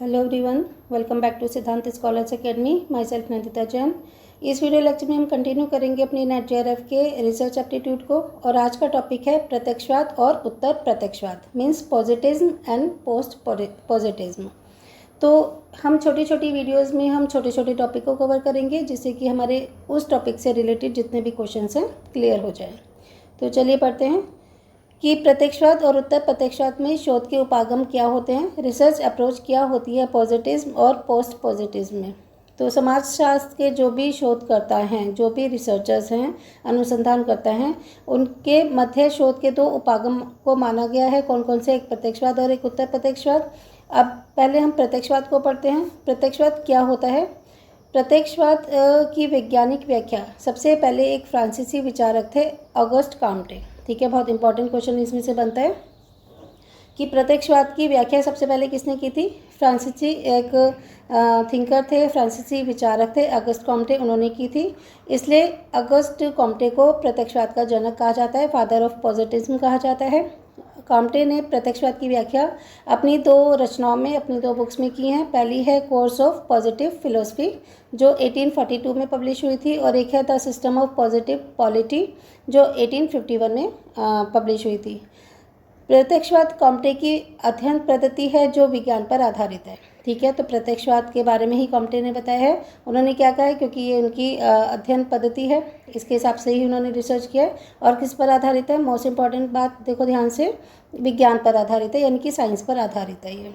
Hello everyone, welcome back to Siddhant scholars academy. Myself Nandita Jain. इस video lecture में हम continue करेंगे अपनी नेट जेआरएफ के रिसर्च एप्टीट्यूड को। और आज का टॉपिक है प्रत्यक्षवाद और उत्तर प्रत्यक्षवाद, means positivism and post positivism. तो हम छोटी छोटी वीडियोस में हम छोटे छोटे टॉपिक को कवर करेंगे, जिससे कि हमारे उस टॉपिक से रिलेटेड जितने भी क्वेश्चन हैं क्लियर हो जाए। तो चलिए पढ़ते हैं कि प्रत्यक्षवाद और उत्तर प्रत्यक्षवाद में शोध के उपागम क्या होते हैं, रिसर्च अप्रोच क्या होती है पॉजिटिज्म और पोस्ट पॉजिटिज्म में। तो समाजशास्त्र के जो भी शोधकर्ता हैं, जो भी रिसर्चर्स हैं, अनुसंधान करता हैं, उनके मध्य शोध के दो उपागम को माना गया है। कौन कौन से? एक प्रत्यक्षवाद और एक उत्तर प्रत्यक्षवाद। अब पहले हम प्रत्यक्षवाद को पढ़ते हैं। प्रत्यक्षवाद क्या होता है? प्रत्यक्षवाद की वैज्ञानिक व्याख्या सबसे पहले एक फ्रांसीसी विचारक थे, ऑगस्ट काम्टे। ठीक है, बहुत इंपॉर्टेंट क्वेश्चन इसमें से बनता है कि प्रत्यक्षवाद की व्याख्या सबसे पहले किसने की थी? फ्रांसीसी एक थिंकर थे, फ्रांसीसी विचारक थे, ऑगस्ट काम्टे, उन्होंने की थी। इसलिए ऑगस्ट काम्टे को प्रत्यक्षवाद का जनक कहा जाता है, फादर ऑफ पॉजिटिज्म कहा जाता है। काम्टे ने प्रत्यक्षवाद की व्याख्या अपनी दो रचनाओं में, अपनी दो बुक्स में की हैं। पहली है कोर्स ऑफ पॉजिटिव फिलोसफी, जो 1842 में पब्लिश हुई थी, और एक है the system of positive polity, जो 1851 में पब्लिश हुई थी। प्रत्यक्षवाद काम्टे की अध्ययन पद्धति है जो विज्ञान पर आधारित है। ठीक है, तो प्रत्यक्षवाद के बारे में ही काम्टे ने बताया है। उन्होंने क्या कहा है, क्योंकि ये उनकी अध्ययन पद्धति है, इसके हिसाब से ही उन्होंने रिसर्च किया है। और किस पर आधारित है? मोस्ट इम्पॉर्टेंट बात देखो ध्यान से, विज्ञान पर आधारित है, यानी कि साइंस पर आधारित है ये।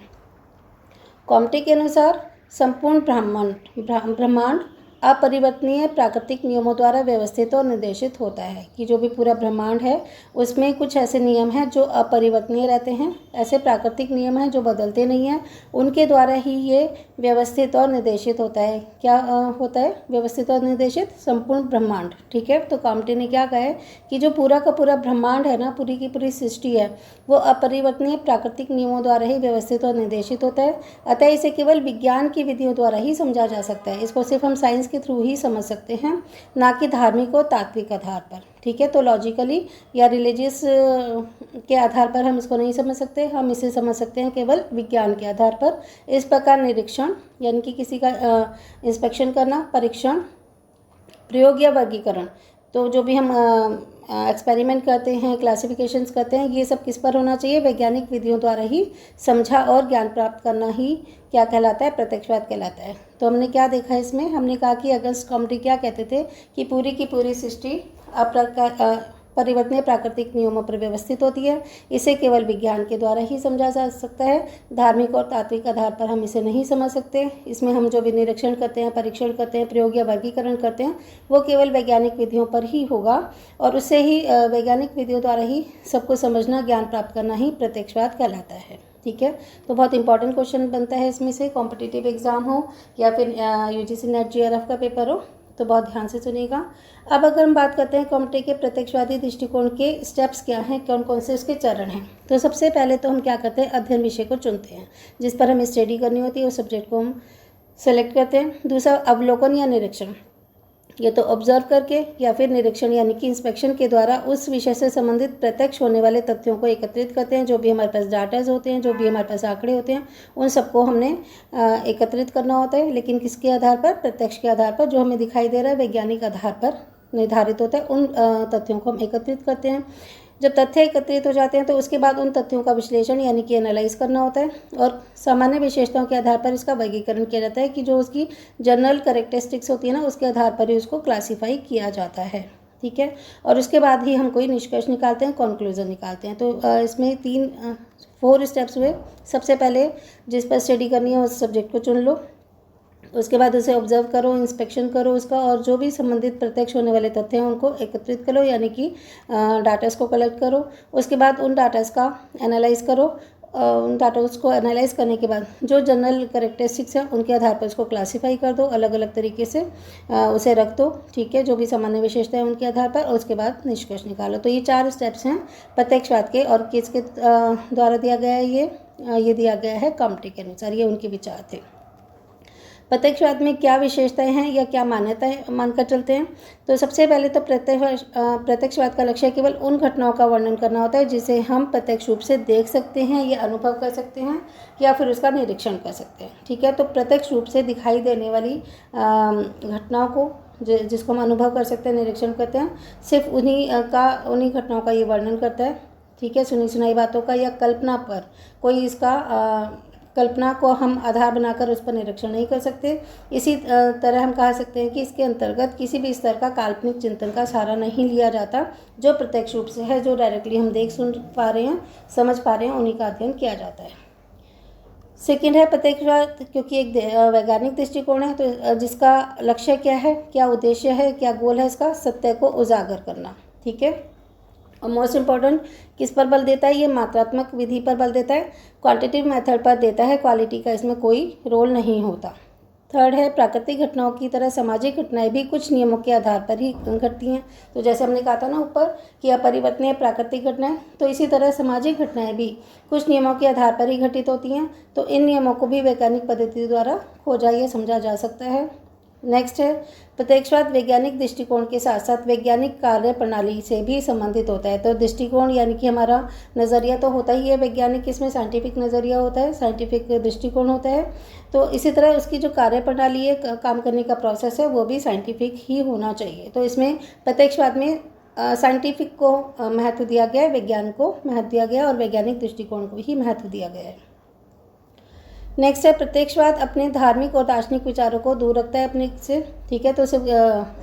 काम्टे के अनुसार संपूर्ण ब्रह्मांड अपरिवर्तनीय प्राकृतिक नियमों द्वारा व्यवस्थित और निर्देशित होता है। कि जो भी पूरा ब्रह्मांड है उसमें कुछ ऐसे नियम हैं जो अपरिवर्तनीय रहते हैं, ऐसे प्राकृतिक नियम हैं जो बदलते नहीं हैं, उनके द्वारा ही ये व्यवस्थित और निर्देशित होता है। क्या होता है? व्यवस्थित और निर्देशित संपूर्ण ब्रह्मांड। ठीक है, तो काम्टे ने क्या कहा है कि जो पूरा का पूरा ब्रह्मांड है ना, पूरी की पूरी सृष्टि है, वो अपरिवर्तनीय प्राकृतिक नियमों द्वारा ही व्यवस्थित और निर्देशित होता है। अतः इसे केवल विज्ञान की विधियों द्वारा ही समझा जा सकता है। इसको सिर्फ हम साइंस के थ्रू ही समझ सकते हैं, ना कि धार्मिक और तात्विक आधार पर। ठीक है, तो लॉजिकली या रिलीजियस के आधार पर हम इसको नहीं समझ सकते। हम इसे समझ सकते हैं केवल विज्ञान के आधार पर। इस प्रकार निरीक्षण, यानी कि किसी का इंस्पेक्शन करना, परीक्षण, प्रयोग या वर्गीकरण, तो जो भी हम एक्सपेरिमेंट करते हैं, क्लासिफिकेशंस करते हैं, ये सब किस पर होना चाहिए? वैज्ञानिक विधियों द्वारा ही समझा और ज्ञान प्राप्त करना ही क्या कहलाता है? प्रत्यक्षवाद कहलाता है। तो हमने क्या देखा इसमें? हमने कहा कि ऑगस्ट काम्टे क्या कहते थे कि पूरी की पूरी सृष्टि परिवर्तनीय प्राकृतिक नियमों पर व्यवस्थित होती है। इसे केवल विज्ञान के द्वारा ही समझा जा सकता है, धार्मिक और तात्विक आधार पर हम इसे नहीं समझ सकते। इसमें हम जो भी निरीक्षण करते हैं, परीक्षण करते हैं, प्रयोग या वर्गीकरण करते हैं, वो केवल वैज्ञानिक विधियों पर ही होगा, और उससे ही वैज्ञानिक विधियों द्वारा ही सबको समझना, ज्ञान प्राप्त करना ही प्रत्यक्षवाद कहलाता है। ठीक है, तो बहुत इंपॉर्टेंट क्वेश्चन बनता है इसमें से, कॉम्पिटिटिव एग्जाम हो या फिर यूजीसी नेट जेआरएफ का पेपर हो, तो बहुत ध्यान से सुनिएगा। अब अगर हम बात करते हैं काम्टे के प्रत्यक्षवादी दृष्टिकोण के स्टेप्स क्या हैं, कौन कौन से उसके चरण हैं, तो सबसे पहले तो हम क्या करते हैं? अध्ययन विषय को चुनते हैं जिस पर हमें स्टडी करनी होती है, उस सब्जेक्ट को हम सेलेक्ट करते हैं। दूसरा अवलोकन या निरीक्षण, ये तो ऑब्जर्व करके या फिर निरीक्षण यानी कि इंस्पेक्शन के द्वारा उस विषय से संबंधित प्रत्यक्ष होने वाले तथ्यों को एकत्रित करते हैं। जो भी हमारे पास डाटाज होते हैं, जो भी हमारे पास आंकड़े होते हैं, उन सबको हमने एकत्रित करना होता है, लेकिन किसके आधार पर? प्रत्यक्ष के आधार पर। जो हमें दिखाई दे रहा है वैज्ञानिक आधार पर निर्धारित होता है, उन तथ्यों को हम एकत्रित करते हैं। जब तथ्य एकत्रित हो जाते हैं तो उसके बाद उन तथ्यों का विश्लेषण यानी कि एनालाइज करना होता है, और सामान्य विशेषताओं के आधार पर इसका वर्गीकरण किया जाता है कि जो उसकी जनरल कैरेक्टरिस्टिक्स होती है ना, उसके आधार पर ही उसको क्लासीफाई किया जाता है। ठीक है, और उसके बाद ही हम कोई निष्कर्ष निकालते हैं, कंक्लूजन निकालते हैं। तो इसमें 4 स्टेप्स हुए। सबसे पहले जिस पर स्टडी करनी है उस सब्जेक्ट को चुन लो, उसके बाद उसे ऑब्जर्व करो, इंस्पेक्शन करो उसका, और जो भी संबंधित प्रत्यक्ष होने वाले तथ्य हैं उनको एकत्रित करो, यानी कि डाटास को कलेक्ट करो। उसके बाद उन डाटास का एनालाइज करो। उन डाटास को एनालाइज करने के बाद जो जनरल कैरेक्टरिस्टिक्स हैं उनके आधार पर उसको क्लासीफाई कर दो, अलग अलग तरीके से उसे रख दो। ठीक है, जो भी सामान्य विशेषता है उनके आधार पर, और उसके बाद निष्कर्ष निकालो। तो ये 4 स्टेप्स हैं प्रत्यक्षवाद के, और किसके द्वारा दिया गया है? ये दिया गया है काम्टे के अनुसार, ये उनके विचार थे। प्रत्यक्षवाद में क्या विशेषताएं हैं या क्या मान्यताएं मानकर चलते हैं? तो सबसे पहले तो प्रत्यक्षवाद का लक्ष्य केवल उन घटनाओं का वर्णन करना होता है जिसे हम प्रत्यक्ष रूप से देख सकते हैं या अनुभव कर सकते हैं या फिर उसका निरीक्षण कर सकते हैं। ठीक है, तो प्रत्यक्ष रूप से दिखाई देने वाली घटनाओं को जिसको हम अनुभव कर सकते हैं, निरीक्षण करते हैं, सिर्फ उन्हीं घटनाओं का ये वर्णन करता है। ठीक है, सुनी सुनाई बातों का या कल्पना पर कोई इसका कल्पना को हम आधार बनाकर उस पर निरीक्षण नहीं कर सकते। इसी तरह हम कह सकते हैं कि इसके अंतर्गत किसी भी स्तर का काल्पनिक चिंतन का सहारा नहीं लिया जाता। जो प्रत्यक्ष रूप से है, जो डायरेक्टली हम देख सुन पा रहे हैं, समझ पा रहे हैं, उन्हीं का अध्ययन किया जाता है। सेकेंड है प्रत्यक्षवाद, क्योंकि एक वैज्ञानिक दृष्टिकोण है, तो जिसका लक्ष्य क्या है, क्या उद्देश्य है, क्या गोल है इसका? सत्य को उजागर करना। ठीक है, और मोस्ट इम्पॉर्टेंट किस पर बल देता है? ये मात्रात्मक विधि पर बल देता है, क्वांटिटेटिव मेथड पर देता है, क्वालिटी का इसमें कोई रोल नहीं होता। थर्ड है प्राकृतिक घटनाओं की तरह सामाजिक घटनाएं भी कुछ नियमों के आधार पर ही घटती हैं। तो जैसे हमने कहा था ना ऊपर कि अपरिवर्तनीय प्राकृतिक घटनाएं, तो इसी तरह सामाजिक घटनाएं भी कुछ नियमों के आधार पर ही घटित होती हैं। तो इन नियमों को भी वैज्ञानिक पद्धति द्वारा खोजा या समझा जा सकता है। नेक्स्ट है प्रत्यक्षवाद वैज्ञानिक दृष्टिकोण के साथ साथ वैज्ञानिक कार्य प्रणाली से भी संबंधित होता है। तो दृष्टिकोण यानी कि हमारा नज़रिया तो होता ही है वैज्ञानिक, इसमें साइंटिफिक नज़रिया होता है, साइंटिफिक दृष्टिकोण होता है। तो इसी तरह उसकी जो कार्य प्रणाली है, काम करने का प्रोसेस है, वो भी साइंटिफिक ही होना चाहिए। तो इसमें प्रत्यक्षवाद में साइंटिफिक को महत्व दिया गया है, विज्ञान को महत्व दिया गया है और वैज्ञानिक दृष्टिकोण को ही महत्व दिया गया है। नेक्स्ट है प्रत्यक्षवाद अपने धार्मिक और दार्शनिक विचारों को दूर रखता है अपने से। ठीक है, तो उसे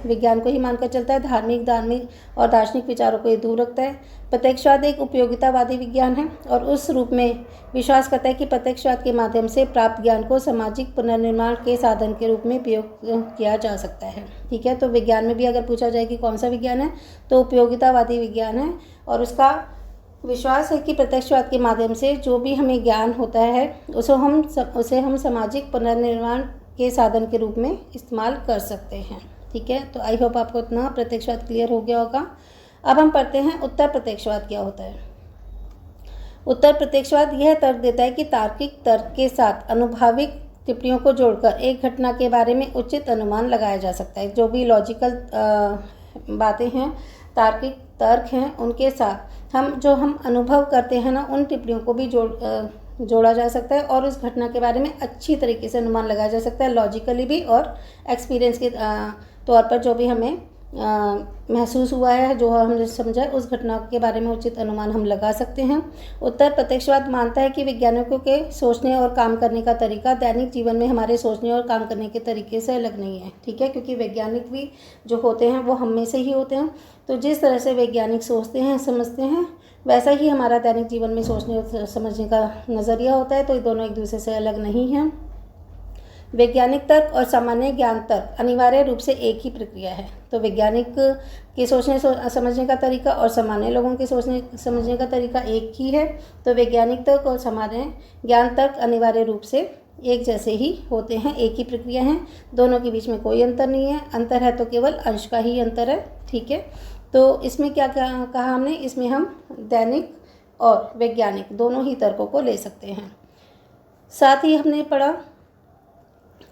विज्ञान को ही मानकर चलता है, धार्मिक और दार्शनिक विचारों को ये दूर रखता है। प्रत्यक्षवाद एक उपयोगितावादी विज्ञान है और उस रूप में विश्वास करता है कि प्रत्यक्षवाद के माध्यम से प्राप्त ज्ञान को सामाजिक पुनर्निर्माण के साधन के रूप में उपयोग किया जा सकता है। ठीक है, तो विज्ञान में भी अगर पूछा जाए कि कौन सा विज्ञान है, तो उपयोगितावादी विज्ञान है और उसका विश्वास है कि प्रत्यक्षवाद के माध्यम से जो भी हमें ज्ञान होता है उसे हम सामाजिक पुनर्निर्माण के साधन के रूप में इस्तेमाल कर सकते हैं। ठीक है, तो आई होप आपको इतना प्रत्यक्षवाद क्लियर हो गया होगा। अब हम पढ़ते हैं उत्तर प्रत्यक्षवाद क्या होता है। उत्तर प्रत्यक्षवाद यह तर्क देता है कि तार्किक तर्क के साथ अनुभविक टिप्पणियों को जोड़कर एक घटना के बारे में उचित अनुमान लगाया जा सकता है। जो भी लॉजिकल बातें हैं, तार्किक तर्क हैं, उनके साथ हम अनुभव करते हैं ना, उन टिप्पणियों को भी जोड़ा जा सकता है और उस घटना के बारे में अच्छी तरीके से अनुमान लगाया जा सकता है, लॉजिकली भी और एक्सपीरियंस के तौर पर जो भी हमें महसूस हुआ है, जो हमने समझा, उस घटना के बारे में उचित अनुमान हम लगा सकते हैं। उत्तर प्रत्यक्षवाद मानता है कि वैज्ञानिकों के सोचने और काम करने का तरीका दैनिक जीवन में हमारे सोचने और काम करने के तरीके से अलग नहीं है। ठीक है, क्योंकि वैज्ञानिक भी जो होते हैं वो हम में से ही होते हैं। तो जिस तरह से वैज्ञानिक सोचते हैं, समझते हैं, वैसा ही हमारा दैनिक जीवन में सोचने और समझने का नज़रिया होता है। तो ये दोनों एक दूसरे से अलग नहीं हैं। वैज्ञानिक तर्क और सामान्य ज्ञान तर्क अनिवार्य रूप से एक ही प्रक्रिया है। तो वैज्ञानिक के सोचने समझने का तरीका और सामान्य लोगों के सोचने समझने का तरीका एक ही है। तो वैज्ञानिक तर्क और सामान्य ज्ञान तर्क अनिवार्य रूप से एक जैसे ही होते हैं, एक ही प्रक्रिया है, दोनों के बीच में कोई अंतर नहीं है। अंतर है तो केवल अंश का ही अंतर है। ठीक है, तो इसमें क्या कहा हमने, इसमें हम दैनिक और वैज्ञानिक दोनों ही तर्कों को ले सकते हैं। साथ ही हमने पढ़ा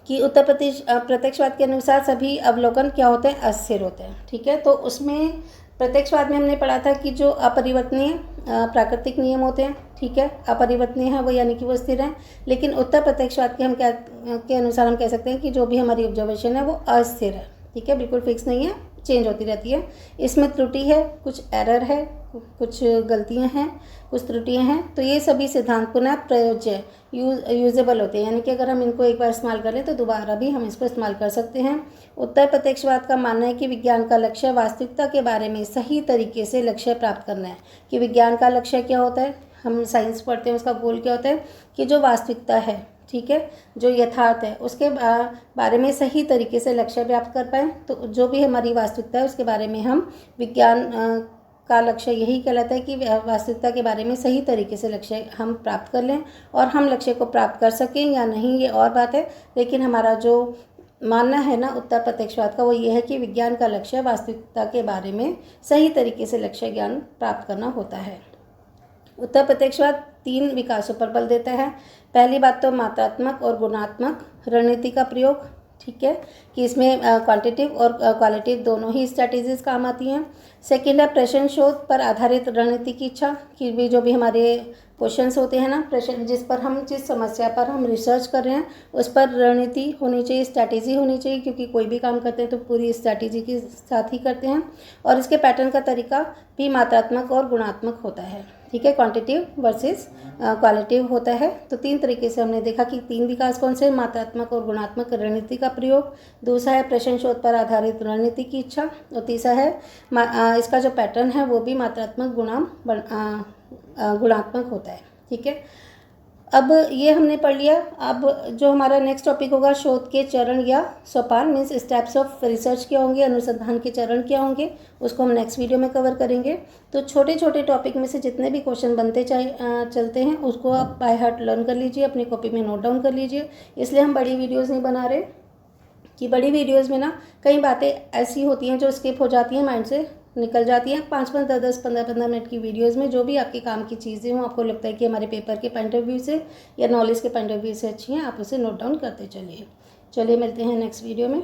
कि उत्तर प्रत्यक्षवाद के अनुसार सभी अवलोकन क्या होते हैं, अस्थिर होते हैं। ठीक है, तो उसमें प्रत्यक्षवाद में हमने पढ़ा था कि जो अपरिवर्तनीय प्राकृतिक नियम होते हैं, ठीक है, अपरिवर्तनीय है वो, यानी कि वो स्थिर हैं। लेकिन उत्तर प्रत्यक्षवाद के अनुसार हम कह सकते हैं कि जो भी हमारी ऑब्जर्वेशन है वो अस्थिर है। ठीक है, बिल्कुल फिक्स नहीं है, चेंज होती रहती है। इसमें त्रुटि है, कुछ एरर है, कुछ गलतियां हैं, कुछ त्रुटियां हैं। तो ये सभी सिद्धांत पुनः प्रयोज्य यूजेबल होते हैं, यानी कि अगर हम इनको एक बार इस्तेमाल कर लें तो दोबारा भी हम इसको इस्तेमाल कर सकते हैं। उत्तर प्रत्यक्षवाद का मानना है कि विज्ञान का लक्ष्य वास्तविकता के बारे में सही तरीके से लक्ष्य प्राप्त करना है। कि विज्ञान का लक्ष्य क्या होता है, हम साइंस पढ़ते हैं, उसका गोल क्या होता है कि जो वास्तविकता है, ठीक है, जो यथार्थ है, उसके बारे में सही तरीके से लक्ष्य प्राप्त कर पाएँ। तो जो भी हमारी वास्तविकता है उसके बारे में हम विज्ञान का लक्ष्य यही कहलाता है कि वास्तविकता के बारे में सही तरीके से लक्ष्य हम प्राप्त कर लें। और हम लक्ष्य को प्राप्त कर सकें या नहीं ये और बात है, लेकिन हमारा जो मानना है ना उत्तर प्रत्यक्षवाद का, वो ये है कि विज्ञान का लक्ष्य वास्तविकता के बारे में सही तरीके से लक्ष्य ज्ञान प्राप्त करना होता है। उत्तर प्रत्यक्षवाद 3 विकासों पर बल देता है। पहली बात तो मात्रात्मक और गुणात्मक रणनीति का प्रयोग, ठीक है, कि इसमें क्वांटिटिव और क्वालिटिव दोनों ही स्ट्रैटेजीज काम आती हैं। सेकंड है प्रश्न शोध पर आधारित रणनीति की इच्छा, कि भी जो भी हमारे क्वेश्चंस होते हैं ना, प्रश्न जिस समस्या पर हम रिसर्च कर रहे हैं उस पर रणनीति होनी चाहिए, स्ट्रैटेजी होनी चाहिए, क्योंकि कोई भी काम करते हैं तो पूरी स्ट्रैटेजी के साथ ही करते हैं। और इसके पैटर्न का तरीका भी मात्रात्मक और गुणात्मक होता है, ठीक है, क्वांटिटिव वर्सेस क्वालिटिव होता है। तो 3 तरीके से हमने देखा कि 3 विकास कौन से, मात्रात्मक और गुणात्मक रणनीति का प्रयोग, दूसरा है प्रश्न शोध पर आधारित रणनीति की इच्छा, और तीसरा है इसका जो पैटर्न है वो भी मात्रात्मक गुणात्मक होता है, ठीक है। अब ये हमने पढ़ लिया। अब जो हमारा नेक्स्ट टॉपिक होगा, शोध के चरण या सोपान, मीन्स स्टेप्स ऑफ रिसर्च क्या होंगे, अनुसंधान के चरण क्या होंगे, उसको हम नेक्स्ट वीडियो में कवर करेंगे। तो छोटे छोटे टॉपिक में से जितने भी क्वेश्चन बनते चलते हैं उसको आप बाय हार्ट लर्न कर लीजिए, अपनी कॉपी में नोट डाउन कर लीजिए। इसलिए हम बड़ी वीडियोज़ नहीं बना रहे, कि बड़ी वीडियोज़ में ना कई बातें ऐसी होती हैं जो स्किप हो जाती हैं, माइंड से निकल जाती हैं। 5-5, 10-10, 15-15 मिनट की वीडियोस में जो भी आपके काम की चीज़ें हों, आपको लगता है कि हमारे पेपर के पॉइंट ऑफ व्यू से या नॉलेज के पॉइंट ऑफ व्यू से अच्छी हैं, आप उसे नोट डाउन करते चलिए। चलिए मिलते हैं नेक्स्ट वीडियो में।